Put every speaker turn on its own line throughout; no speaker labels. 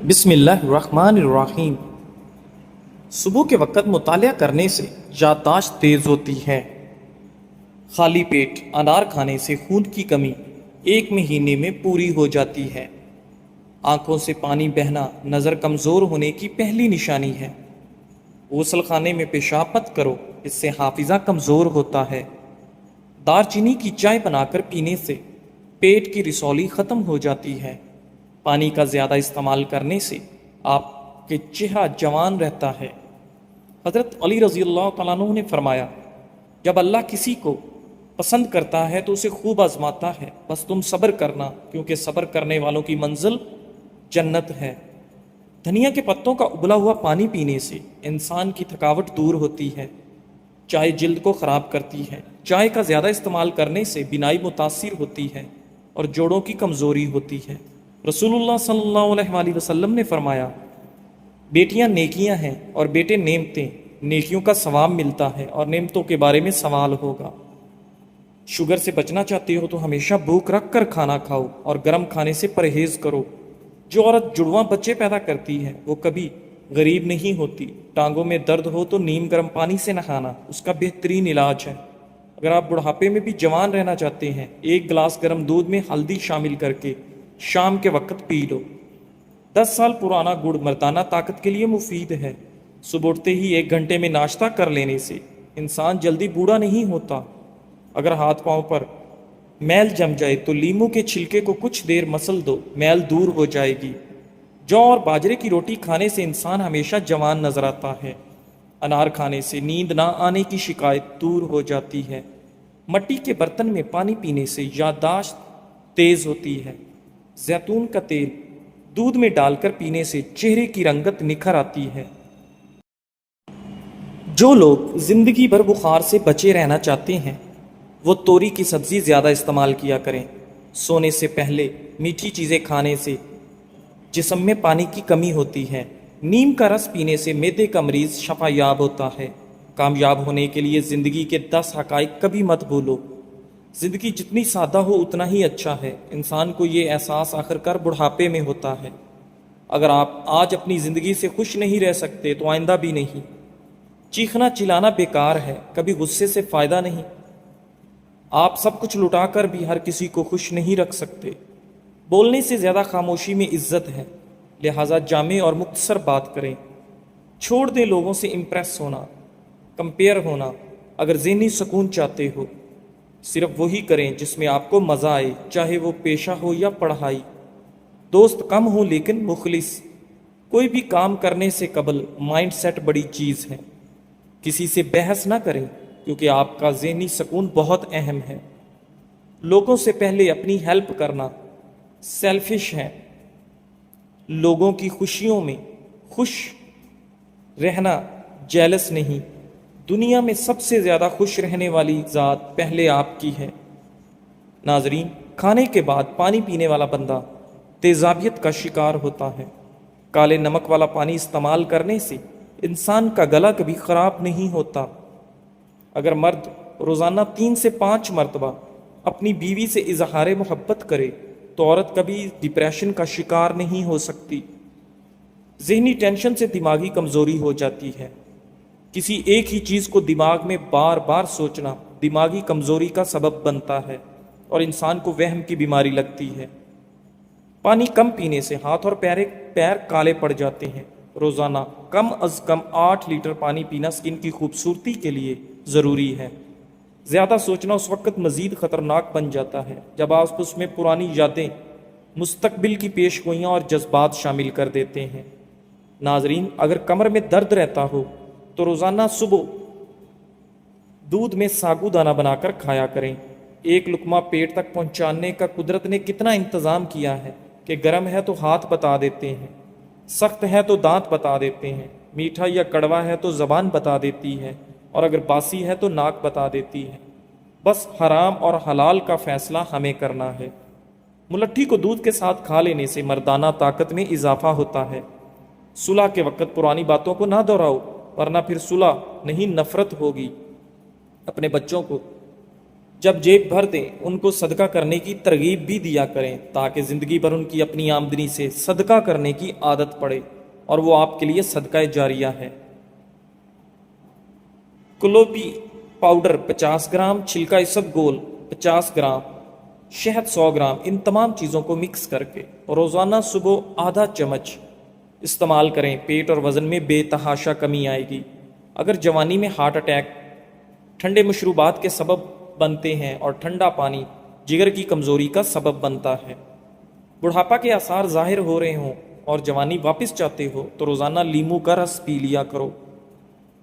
بسم اللہ الرحمن الرحیم۔ صبح کے وقت مطالعہ کرنے سے یادداشت تیز ہوتی ہے۔ خالی پیٹ انار کھانے سے خون کی کمی 1 مہینے میں پوری ہو جاتی ہے۔ آنکھوں سے پانی بہنا نظر کمزور ہونے کی پہلی نشانی ہے۔ غسل خانے میں پیشاب مت کرو، اس سے حافظہ کمزور ہوتا ہے۔ دار چینی کی چائے بنا کر پینے سے پیٹ کی رسولی ختم ہو جاتی ہے۔ پانی کا زیادہ استعمال کرنے سے آپ کے چہرہ جوان رہتا ہے۔ حضرت علی رضی اللہ تعالیٰ عنہ نے فرمایا، جب اللہ کسی کو پسند کرتا ہے تو اسے خوب آزماتا ہے، بس تم صبر کرنا، کیونکہ صبر کرنے والوں کی منزل جنت ہے۔ دھنیا کے پتوں کا ابلا ہوا پانی پینے سے انسان کی تھکاوٹ دور ہوتی ہے۔ چائے جلد کو خراب کرتی ہے۔ چائے کا زیادہ استعمال کرنے سے بینائی متاثر ہوتی ہے اور جوڑوں کی کمزوری ہوتی ہے۔ رسول اللہ صلی اللہ علیہ وآلہ وسلم نے فرمایا، بیٹیاں نیکیاں ہیں اور بیٹے نعمتیں، نیکیوں کا ثواب ملتا ہے اور نعمتوں کے بارے میں سوال ہوگا۔ شوگر سے بچنا چاہتے ہو تو ہمیشہ بھوک رکھ کر کھانا کھاؤ اور گرم کھانے سے پرہیز کرو۔ جو عورت جڑواں بچے پیدا کرتی ہے وہ کبھی غریب نہیں ہوتی۔ ٹانگوں میں درد ہو تو نیم گرم پانی سے نہانا اس کا بہترین علاج ہے۔ اگر آپ بڑھاپے میں بھی جوان رہنا چاہتے ہیں، 1 گلاس گرم دودھ میں ہلدی شامل کر کے شام کے وقت پی لو۔ 10 سال پرانا گڑ مردانہ طاقت کے لیے مفید ہے۔ صبح اٹھتے ہی 1 گھنٹے میں ناشتہ کر لینے سے انسان جلدی بوڑھا نہیں ہوتا۔ اگر ہاتھ پاؤں پر میل جم جائے تو لیموں کے چھلکے کو کچھ دیر مسل دو، میل دور ہو جائے گی۔ جو اور باجرے کی روٹی کھانے سے انسان ہمیشہ جوان نظر آتا ہے۔ انار کھانے سے نیند نہ آنے کی شکایت دور ہو جاتی ہے۔ مٹی کے برتن میں پانی پینے سے یادداشت تیز ہوتی ہے۔ زیتون کا تیل دودھ میں ڈال کر پینے سے چہرے کی رنگت نکھر آتی ہے۔ جو لوگ زندگی بھر بخار سے بچے رہنا چاہتے ہیں وہ توری کی سبزی زیادہ استعمال کیا کریں۔ سونے سے پہلے میٹھی چیزیں کھانے سے جسم میں پانی کی کمی ہوتی ہے۔ نیم کا رس پینے سے معدے کا مریض شفا یاب ہوتا ہے۔ کامیاب ہونے کے لیے زندگی کے 10 حقائق کبھی مت بھولو۔ زندگی جتنی سادہ ہو اتنا ہی اچھا ہے۔ انسان کو یہ احساس آخر کار بڑھاپے میں ہوتا ہے۔ اگر آپ آج اپنی زندگی سے خوش نہیں رہ سکتے تو آئندہ بھی نہیں۔ چیخنا چلانا بیکار ہے، کبھی غصے سے فائدہ نہیں۔ آپ سب کچھ لٹا کر بھی ہر کسی کو خوش نہیں رکھ سکتے۔ بولنے سے زیادہ خاموشی میں عزت ہے، لہٰذا جامع اور مختصر بات کریں۔ چھوڑ دیں لوگوں سے امپریس ہونا، کمپیئر ہونا۔ اگر ذہنی سکون چاہتے ہو صرف وہی کریں جس میں آپ کو مزہ آئے، چاہے وہ پیشہ ہو یا پڑھائی۔ دوست کم ہو لیکن مخلص۔ کوئی بھی کام کرنے سے قبل مائنڈ سیٹ بڑی چیز ہے۔ کسی سے بحث نہ کریں کیونکہ آپ کا ذہنی سکون بہت اہم ہے۔ لوگوں سے پہلے اپنی ہیلپ کرنا سیلفش ہے۔ لوگوں کی خوشیوں میں خوش رہنا جیلس نہیں۔ دنیا میں سب سے زیادہ خوش رہنے والی ذات پہلے آپ کی ہے۔ ناظرین، کھانے کے بعد پانی پینے والا بندہ تیزابیت کا شکار ہوتا ہے۔ کالے نمک والا پانی استعمال کرنے سے انسان کا گلا کبھی خراب نہیں ہوتا۔ اگر مرد روزانہ 3 سے 5 مرتبہ اپنی بیوی سے اظہار محبت کرے تو عورت کبھی ڈپریشن کا شکار نہیں ہو سکتی۔ ذہنی ٹینشن سے دماغی کمزوری ہو جاتی ہے۔ کسی ایک ہی چیز کو دماغ میں بار بار سوچنا دماغی کمزوری کا سبب بنتا ہے اور انسان کو وہم کی بیماری لگتی ہے۔ پانی کم پینے سے ہاتھ اور پیر کالے پڑ جاتے ہیں۔ روزانہ کم از کم 8 لیٹر پانی پینا سکن کی خوبصورتی کے لیے ضروری ہے۔ زیادہ سوچنا اس وقت مزید خطرناک بن جاتا ہے جب آپ اس میں پرانی یادیں، مستقبل کی پیش گوئیاں اور جذبات شامل کر دیتے ہیں۔ ناظرین، اگر کمر میں درد رہتا ہو تو روزانہ صبح دودھ میں ساگو دانہ بنا کر کھایا کریں۔ 1 لقمہ پیٹ تک پہنچانے کا قدرت نے کتنا انتظام کیا ہے کہ گرم ہے تو ہاتھ بتا دیتے ہیں، سخت ہے تو دانت بتا دیتے ہیں، میٹھا یا کڑوا ہے تو زبان بتا دیتی ہے، اور اگر باسی ہے تو ناک بتا دیتی ہے۔ بس حرام اور حلال کا فیصلہ ہمیں کرنا ہے۔ ملٹھی کو دودھ کے ساتھ کھا لینے سے مردانہ طاقت میں اضافہ ہوتا ہے۔ صلح کے وقت پرانی باتوں کو نہ دہراؤ ورنہ پھر صلح نہیں نفرت ہوگی۔ اپنے بچوں کو جب جیب بھر دیں ان کو صدقہ کرنے کی ترغیب بھی دیا کریں تاکہ زندگی بھر ان کی اپنی آمدنی سے صدقہ کرنے کی عادت پڑے اور وہ آپ کے لیے صدقہ جاریہ ہے۔ کلوپی پاؤڈر 50 گرام، چھلکا اسب گول 50 گرام، شہد 100 گرام، ان تمام چیزوں کو مکس کر کے روزانہ صبح آدھا چمچ استعمال کریں۔ پیٹ اور وزن میں بے تحاشا کمی آئے گی۔ اگر جوانی میں ہارٹ اٹیک، ٹھنڈے مشروبات کے سبب بنتے ہیں اور ٹھنڈا پانی جگر کی کمزوری کا سبب بنتا ہے، بڑھاپا کے آثار ظاہر ہو رہے ہوں اور جوانی واپس چاہتے ہو تو روزانہ لیموں کا رس پی لیا کرو۔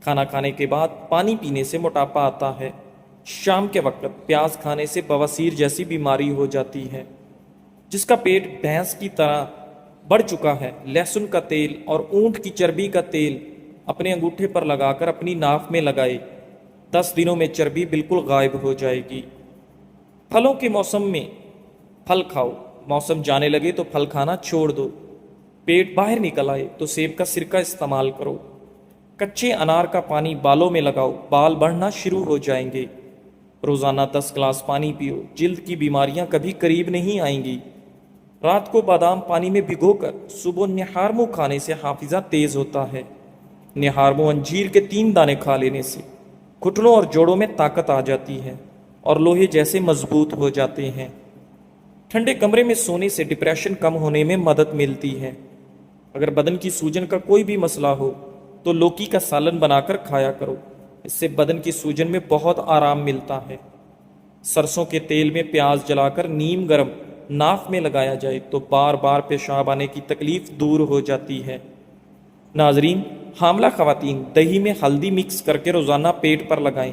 کھانا کھانے کے بعد پانی پینے سے موٹاپا آتا ہے۔ شام کے وقت پیاز کھانے سے بواسیر جیسی بیماری ہو جاتی ہے۔ جس کا پیٹ بھینس کی طرح بڑھ چکا ہے، لہسن کا تیل اور اونٹ کی چربی کا تیل اپنے انگوٹھے پر لگا کر اپنی ناف میں لگائے، 10 دنوں میں چربی بالکل غائب ہو جائے گی۔ پھلوں کے موسم میں پھل کھاؤ، موسم جانے لگے تو پھل کھانا چھوڑ دو۔ پیٹ باہر نکل آئے تو سیب کا سرکہ استعمال کرو۔ کچے انار کا پانی بالوں میں لگاؤ، بال بڑھنا شروع ہو جائیں گے۔ روزانہ 10 گلاس پانی پیو، جلد کی بیماریاں کبھی قریب نہیں آئیں گی۔ رات کو بادام پانی میں بھگو کر صبح نہارمو کھانے سے حافظہ تیز ہوتا ہے۔ نہارمو انجیر کے 3 دانے کھا لینے سے گھٹنوں اور جوڑوں میں طاقت آ جاتی ہے اور لوہے جیسے مضبوط ہو جاتے ہیں۔ ٹھنڈے کمرے میں سونے سے ڈپریشن کم ہونے میں مدد ملتی ہے۔ اگر بدن کی سوجن کا کوئی بھی مسئلہ ہو تو لوکی کا سالن بنا کر کھایا کرو، اس سے بدن کی سوجن میں بہت آرام ملتا ہے۔ سرسوں کے تیل میں پیاز جلا کر نیم گرم ناف میں لگایا جائے تو بار بار پیشاب آنے کی تکلیف دور ہو جاتی ہے۔ ناظرین، حاملہ خواتین دہی میں ہلدی مکس کر کے روزانہ پیٹ پر لگائیں،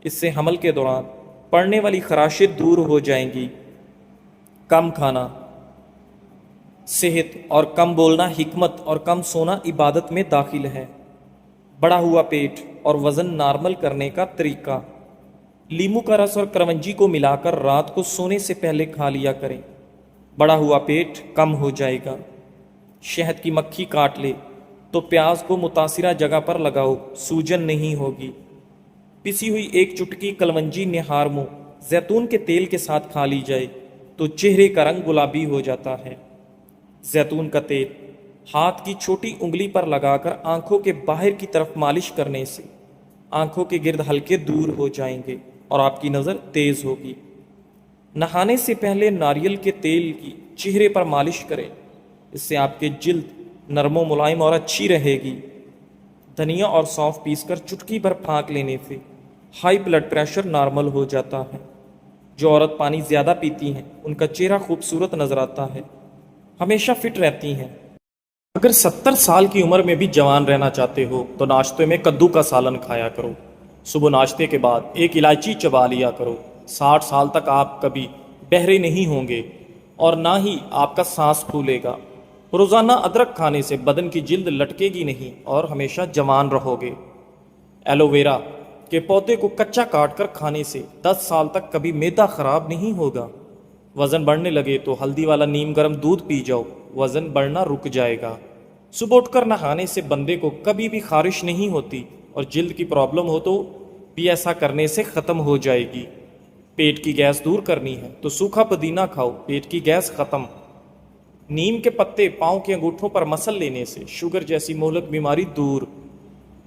اس سے حمل کے دوران پڑنے والی خراشیں دور ہو جائیں گی۔ کم کھانا صحت اور کم بولنا حکمت اور کم سونا عبادت میں داخل ہے۔ بڑا ہوا پیٹ اور وزن نارمل کرنے کا طریقہ: لیموں کا رس اور کرونجی کو ملا کر رات کو سونے سے پہلے کھا لیا کریں، بڑا ہوا پیٹ کم ہو جائے گا۔ شہد کی مکھی کاٹ لے تو پیاز کو متاثرہ جگہ پر لگاؤ، سوجن نہیں ہوگی۔ پسی ہوئی 1 چٹکی کلونجی نہارمو زیتون کے تیل کے ساتھ کھا لی جائے تو چہرے کا رنگ گلابی ہو جاتا ہے۔ زیتون کا تیل ہاتھ کی چھوٹی انگلی پر لگا کر آنکھوں کے باہر کی طرف مالش کرنے سے آنکھوں کے گرد ہلکے دور ہو جائیں گے اور آپ کی نظر تیز ہوگی۔ نہانے سے پہلے ناریل کے تیل کی چہرے پر مالش کریں، اس سے آپ کے جلد نرم و ملائم اور اچھی رہے گی۔ دھنیا اور سونف پیس کر چٹکی بھر پھانک لینے سے ہائی بلڈ پریشر نارمل ہو جاتا ہے۔ جو عورت پانی زیادہ پیتی ہیں ان کا چہرہ خوبصورت نظر آتا ہے، ہمیشہ فٹ رہتی ہیں۔ اگر 70 سال کی عمر میں بھی جوان رہنا چاہتے ہو تو ناشتے میں کدو کا سالن کھایا کرو۔ صبح ناشتے کے بعد 1 الائچی چبا لیا کرو۔ 60 سال تک آپ کبھی بہرے نہیں ہوں گے اور نہ ہی آپ کا سانس پھولے گا۔ روزانہ ادرک کھانے سے بدن کی جلد لٹکے گی نہیں اور ہمیشہ جوان رہو گے۔ ایلو ویرا کے پودے کو کچا کاٹ کر کھانے سے 10 سال تک کبھی معدہ خراب نہیں ہوگا۔ وزن بڑھنے لگے تو ہلدی والا نیم گرم دودھ پی جاؤ، وزن بڑھنا رک جائے گا۔ صبح اٹھ کر نہانے سے بندے کو کبھی بھی خارش نہیں ہوتی اور جلد کی پرابلم ہو تو بھی ایسا کرنے سے ختم ہو جائے گی۔ پیٹ کی گیس دور کرنی ہے تو سوکھا پودینہ کھاؤ، پیٹ کی گیس ختم۔ نیم کے پتے پاؤں کے انگوٹھوں پر مسل لینے سے شوگر جیسی مہلک بیماری دور۔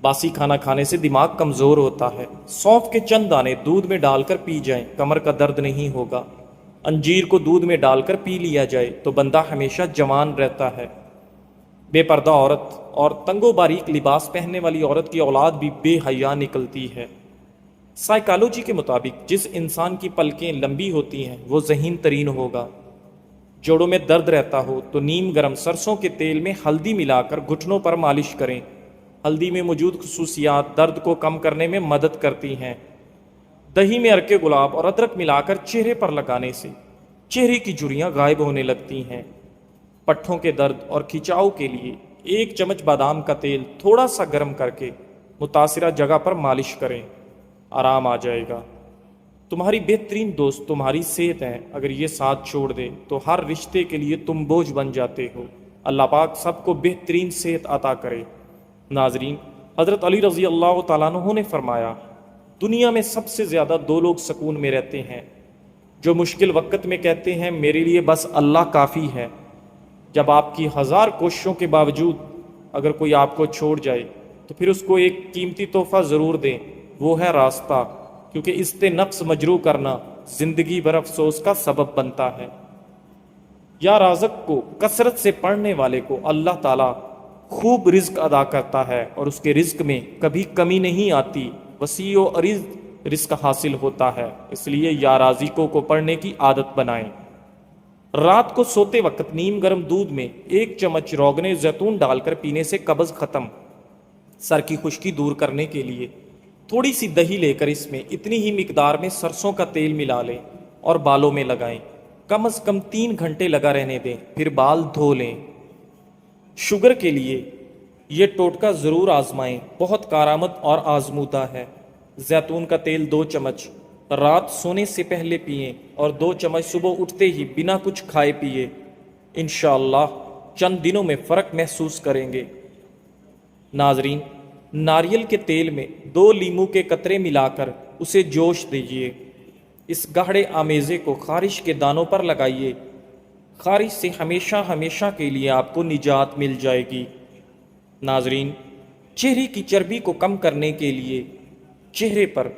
باسی کھانا کھانے سے دماغ کمزور ہوتا ہے۔ سونف کے چند دانے دودھ میں ڈال کر پی جائیں، کمر کا درد نہیں ہوگا۔ انجیر کو دودھ میں ڈال کر پی لیا جائے تو بندہ ہمیشہ جوان رہتا ہے۔ بے پردہ عورت اور تنگ و باریک لباس پہننے والی عورت کی اولاد بھی بے حیا نکلتی ہے۔ سائیکالوجی کے مطابق جس انسان کی پلکیں لمبی ہوتی ہیں وہ ذہین ترین ہوگا۔ جوڑوں میں درد رہتا ہو تو نیم گرم سرسوں کے تیل میں ہلدی ملا کر گھٹنوں پر مالش کریں۔ ہلدی میں موجود خصوصیات درد کو کم کرنے میں مدد کرتی ہیں۔ دہی میں ارکے گلاب اور ادرک ملا کر چہرے پر لگانے سے چہرے کی جھریاں غائب ہونے لگتی ہیں۔ پٹھوں کے درد اور کھچاؤ کے لیے 1 چمچ بادام کا تیل تھوڑا سا گرم کر کے متاثرہ جگہ پر مالش کریں، آرام آ جائے گا۔ تمہاری بہترین دوست تمہاری صحت ہے، اگر یہ ساتھ چھوڑ دے تو ہر رشتے کے لیے تم بوجھ بن جاتے ہو۔ اللہ پاک سب کو بہترین صحت عطا کرے۔ ناظرین، حضرت علی رضی اللہ تعالیٰ عنہ نے فرمایا، دنیا میں سب سے زیادہ دو لوگ سکون میں رہتے ہیں، جو مشکل وقت میں کہتے ہیں میرے لیے بس اللہ کافی ہے۔ جب آپ کی ہزار کوششوں کے باوجود اگر کوئی آپ کو چھوڑ جائے تو پھر اس کو ایک قیمتی تحفہ ضرور دیں، وہ ہے راستہ، کیونکہ اس سے نفس مجروح کرنا زندگی بھر افسوس کا سبب بنتا ہے۔ یا رازق کو کثرت سے پڑھنے والے کو اللہ تعالیٰ خوب رزق ادا کرتا ہے اور اس کے رزق میں کبھی کمی نہیں آتی، وسیع و عریض رزق حاصل ہوتا ہے۔ اس لیے یا رازقوں کو پڑھنے کی عادت بنائیں۔ رات کو سوتے وقت نیم گرم دودھ میں 1 چمچ روغن زیتون ڈال کر پینے سے قبض ختم۔ سر کی خشکی دور کرنے کے لیے تھوڑی سی دہی لے کر اس میں اتنی ہی مقدار میں سرسوں کا تیل ملا لیں اور بالوں میں لگائیں، کم از کم 3 گھنٹے لگا رہنے دیں، پھر بال دھو لیں۔ شوگر کے لیے یہ ٹوٹکا ضرور آزمائیں، بہت کارآمد اور آزمودہ ہے۔ زیتون کا تیل 2 چمچ رات سونے سے پہلے پئیں اور 2 چمچ صبح اٹھتے ہی بنا کچھ کھائے پیے، انشاءاللہ چند دنوں میں فرق محسوس کریں گے۔ ناظرین، ناریل کے تیل میں 2 لیموں کے قطرے ملا کر اسے جوش دیجیے۔ اس گاڑھے آمیزے کو خارش کے دانوں پر لگائیے، خارش سے ہمیشہ ہمیشہ کے لیے آپ کو نجات مل جائے گی۔ ناظرین، چہرے کی چربی کو کم کرنے کے لیے چہرے پر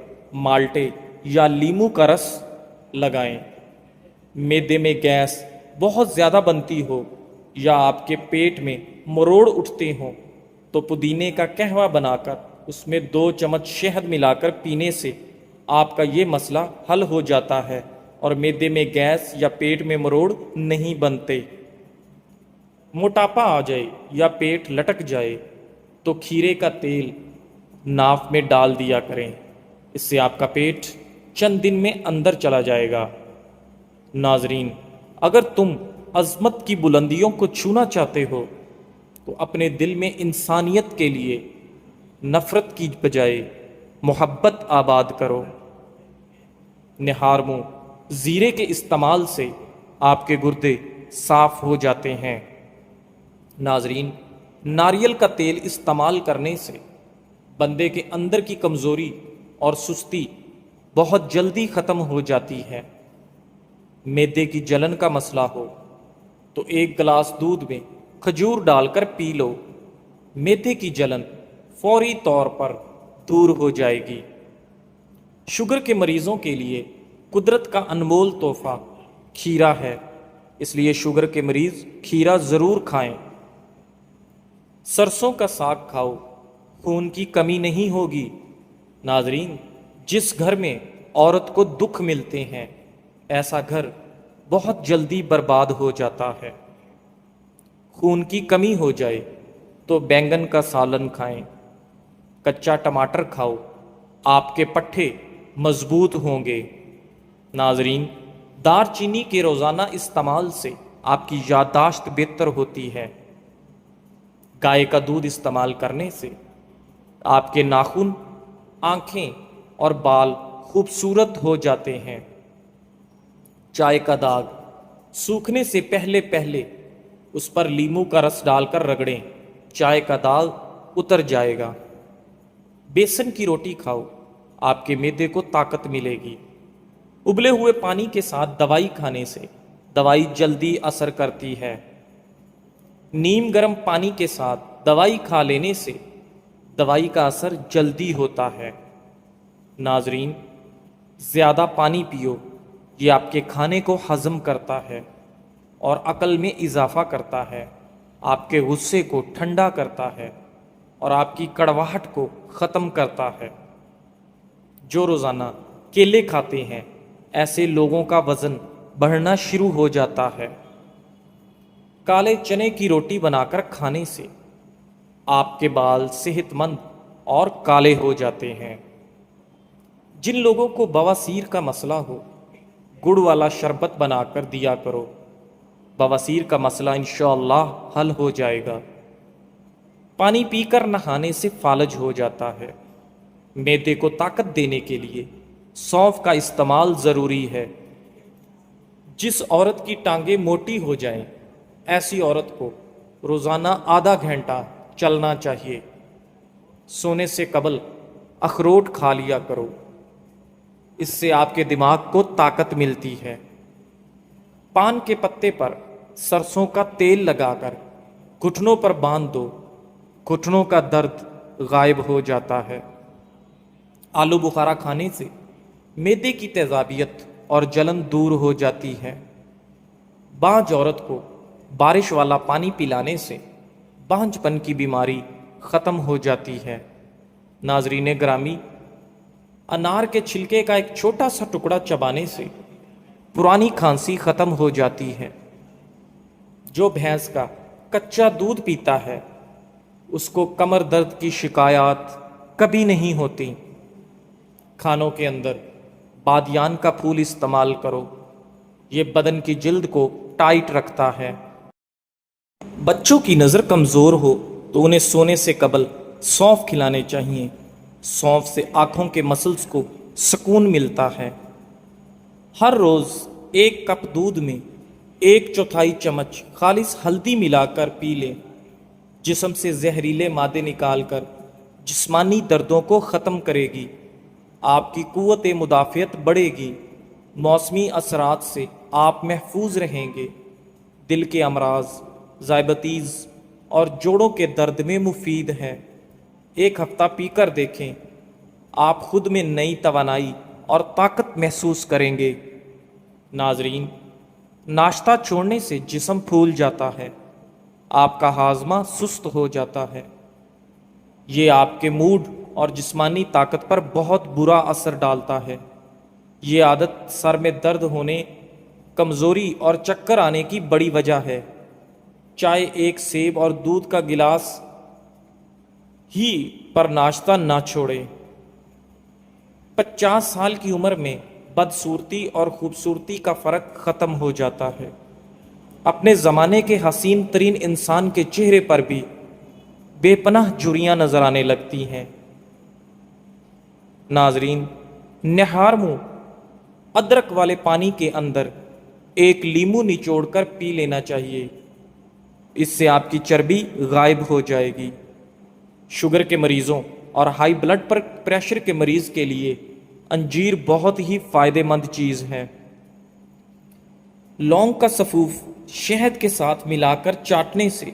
مالٹے یا لیموں کا رس لگائیں۔ معدے میں گیس بہت زیادہ بنتی ہو یا آپ کے پیٹ میں مروڑ اٹھتے ہوں تو پودینے کا قہوہ بنا کر اس میں 2 چمچ شہد ملا کر پینے سے آپ کا یہ مسئلہ حل ہو جاتا ہے اور معدے میں گیس یا پیٹ میں مروڑ نہیں بنتے۔ موٹاپا آ جائے یا پیٹ لٹک جائے تو کھیرے کا تیل ناف میں ڈال دیا کریں، اس سے آپ کا پیٹ چند دن میں اندر چلا جائے گا۔ ناظرین، اگر تم عظمت کی بلندیوں کو چھونا چاہتے ہو تو اپنے دل میں انسانیت کے لیے نفرت کی بجائے محبت آباد کرو۔ نہار منہ زیرے کے استعمال سے آپ کے گردے صاف ہو جاتے ہیں۔ ناظرین، ناریل کا تیل استعمال کرنے سے بندے کے اندر کی کمزوری اور سستی بہت جلدی ختم ہو جاتی ہے۔ معدے کی جلن کا مسئلہ ہو تو 1 گلاس دودھ میں کھجور ڈال کر پی لو، معدے کی جلن فوری طور پر دور ہو جائے گی۔ شوگر کے مریضوں کے لیے قدرت کا انمول تحفہ کھیرا ہے، اس لیے شوگر کے مریض کھیرا ضرور کھائیں۔ سرسوں کا ساگ کھاؤ، خون کی کمی نہیں ہوگی۔ ناظرین، جس گھر میں عورت کو دکھ ملتے ہیں ایسا گھر بہت جلدی برباد ہو جاتا ہے۔ خون کی کمی ہو جائے تو بینگن کا سالن کھائیں، کچا ٹماٹر کھاؤ، آپ کے پٹھے مضبوط ہوں گے۔ ناظرین، دار چینی کے روزانہ استعمال سے آپ کی یادداشت بہتر ہوتی ہے۔ گائے کا دودھ استعمال کرنے سے آپ کے ناخن، آنکھیں اور بال خوبصورت ہو جاتے ہیں۔ چائے کا داغ سوکھنے سے پہلے اس پر لیموں کا رس ڈال کر رگڑیں، چائے کا داغ اتر جائے گا۔ بیسن کی روٹی کھاؤ، آپ کے معدے کو طاقت ملے گی۔ ابلے ہوئے پانی کے ساتھ دوائی کھانے سے دوائی جلدی اثر کرتی ہے۔ نیم گرم پانی کے ساتھ دوائی کھا لینے سے دوائی کا اثر جلدی ہوتا ہے۔ ناظرین، زیادہ پانی پیو، یہ آپ کے کھانے کو ہضم کرتا ہے اور عقل میں اضافہ کرتا ہے، آپ کے غصے کو ٹھنڈا کرتا ہے اور آپ کی کڑواہٹ کو ختم کرتا ہے۔ جو روزانہ کیلے کھاتے ہیں ایسے لوگوں کا وزن بڑھنا شروع ہو جاتا ہے۔ کالے چنے کی روٹی بنا کر کھانے سے آپ کے بال صحت مند اور کالے ہو جاتے ہیں۔ جن لوگوں کو بواسیر کا مسئلہ ہو گڑ والا شربت بنا کر دیا کرو، بواسیر کا مسئلہ انشاءاللہ حل ہو جائے گا۔ پانی پی کر نہانے سے فالج ہو جاتا ہے۔ معدے کو طاقت دینے کے لیے سونف کا استعمال ضروری ہے۔ جس عورت کی ٹانگیں موٹی ہو جائیں ایسی عورت کو روزانہ آدھا گھنٹہ چلنا چاہیے۔ سونے سے قبل اخروٹ کھا لیا کرو، اس سے آپ کے دماغ کو طاقت ملتی ہے۔ پان کے پتے پر سرسوں کا تیل لگا کر گھٹنوں پر باندھ دو، گھٹنوں کا درد غائب ہو جاتا ہے۔ آلو بخارا کھانے سے معدے کی تیزابیت اور جلن دور ہو جاتی ہے۔ بانجھ عورت کو بارش والا پانی پلانے سے بانجھ پن کی بیماری ختم ہو جاتی ہے۔ ناظرین گرامی، انار کے چھلکے کا ایک چھوٹا سا ٹکڑا چبانے سے پرانی کھانسی ختم ہو جاتی ہے۔ جو بھینس کا کچا دودھ پیتا ہے اس کو کمر درد کی شکایات کبھی نہیں ہوتی۔ کھانوں کے اندر بادیان کا پھول استعمال کرو، یہ بدن کی جلد کو ٹائٹ رکھتا ہے۔ بچوں کی نظر کمزور ہو تو انہیں سونے سے قبل سونف کھلانے چاہیے۔ سونف سے آنکھوں کے مسلز کو سکون ملتا ہے۔ ہر روز 1 کپ دودھ میں 1/4 چمچ خالص ہلدی ملا کر پی لیں۔ جسم سے زہریلے مادے نکال کر جسمانی دردوں کو ختم کرے گی۔ آپ کی قوت مدافعت بڑھے گی۔ موسمی اثرات سے آپ محفوظ رہیں گے۔ دل کے امراض، ذیابیطس اور جوڑوں کے درد میں مفید ہے۔ 1 ہفتہ پی کر دیکھیں، آپ خود میں نئی توانائی اور طاقت محسوس کریں گے۔ ناظرین، ناشتہ چھوڑنے سے جسم پھول جاتا ہے، آپ کا ہاضمہ سست ہو جاتا ہے۔ یہ آپ کے موڈ اور جسمانی طاقت پر بہت برا اثر ڈالتا ہے۔ یہ عادت سر میں درد ہونے، کمزوری اور چکر آنے کی بڑی وجہ ہے۔ چائے 1 سیب اور دودھ کا گلاس ہی پر ناشتہ نہ چھوڑیں۔ 50 سال کی عمر میں بدصورتی اور خوبصورتی کا فرق ختم ہو جاتا ہے۔ اپنے زمانے کے حسین ترین انسان کے چہرے پر بھی بے پناہ جھریاں نظر آنے لگتی ہیں۔ ناظرین، نہار منہ ادرک والے پانی کے اندر 1 لیمو نچوڑ کر پی لینا چاہیے۔ اس سے آپ کی چربی غائب ہو جائے گی۔ شوگر کے مریضوں اور ہائی بلڈ پریشر کے مریض کے لیے انجیر بہت ہی فائدہ مند چیز ہے۔ لونگ کا سفوف شہد کے ساتھ ملا کر چاٹنے سے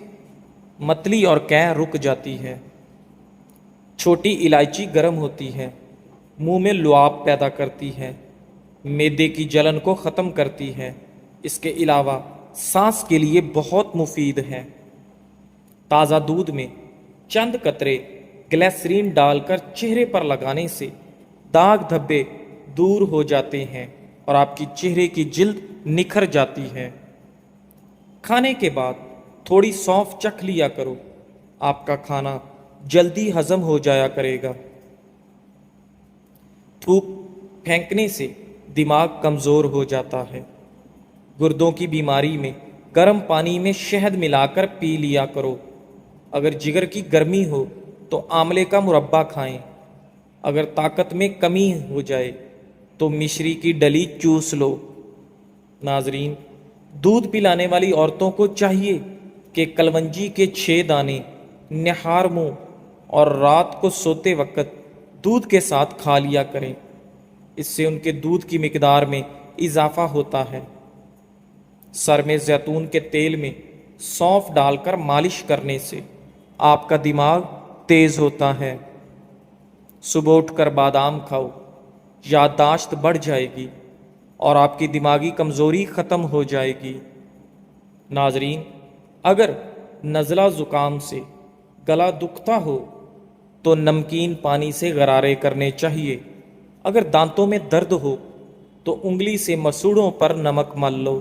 متلی اور قے رک جاتی ہے۔ چھوٹی الائچی گرم ہوتی ہے، منہ میں لعاب پیدا کرتی ہے، معدے کی جلن کو ختم کرتی ہے۔ اس کے علاوہ سانس کے لیے بہت مفید ہے۔ تازہ دودھ میں چند قطرے گلیسرین ڈال کر چہرے پر لگانے سے داغ دھبے دور ہو جاتے ہیں اور آپ کی چہرے کی جلد نکھر جاتی ہے۔ کھانے کے بعد تھوڑی سونف چکھ لیا کرو، آپ کا کھانا جلدی ہضم ہو جایا کرے گا۔ تھوک پھینکنے سے دماغ کمزور ہو جاتا ہے۔ گردوں کی بیماری میں گرم پانی میں شہد ملا کر پی لیا کرو۔ اگر جگر کی گرمی ہو تو آملے کا مربع کھائیں۔ اگر طاقت میں کمی ہو جائے تو مشری کی ڈلی چوس لو۔ ناظرین، دودھ پلانے والی عورتوں کو چاہیے کہ کلونجی کے 6 دانے نہار منہ اور رات کو سوتے وقت دودھ کے ساتھ کھا لیا کریں۔ اس سے ان کے دودھ کی مقدار میں اضافہ ہوتا ہے۔ سر میں زیتون کے تیل میں سونف ڈال کر مالش کرنے سے آپ کا دماغ تیز ہوتا ہے۔ صبح اٹھ کر بادام کھاؤ، یادداشت بڑھ جائے گی اور آپ کی دماغی کمزوری ختم ہو جائے گی۔ ناظرین، اگر نزلہ زکام سے گلا دکھتا ہو تو نمکین پانی سے غرارے کرنے چاہیے۔ اگر دانتوں میں درد ہو تو انگلی سے مسوڑوں پر نمک مل لو۔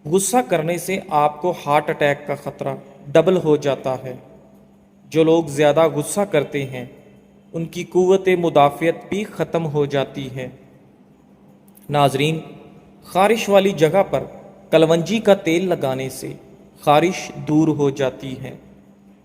غصہ کرنے سے آپ کو ہارٹ اٹیک کا خطرہ ڈبل ہو جاتا ہے۔ جو لوگ زیادہ غصہ کرتے ہیں ان کی قوت مدافعت بھی ختم ہو جاتی ہے۔ ناظرین، خارش والی جگہ پر کلونجی کا تیل لگانے سے خارش دور ہو جاتی ہے۔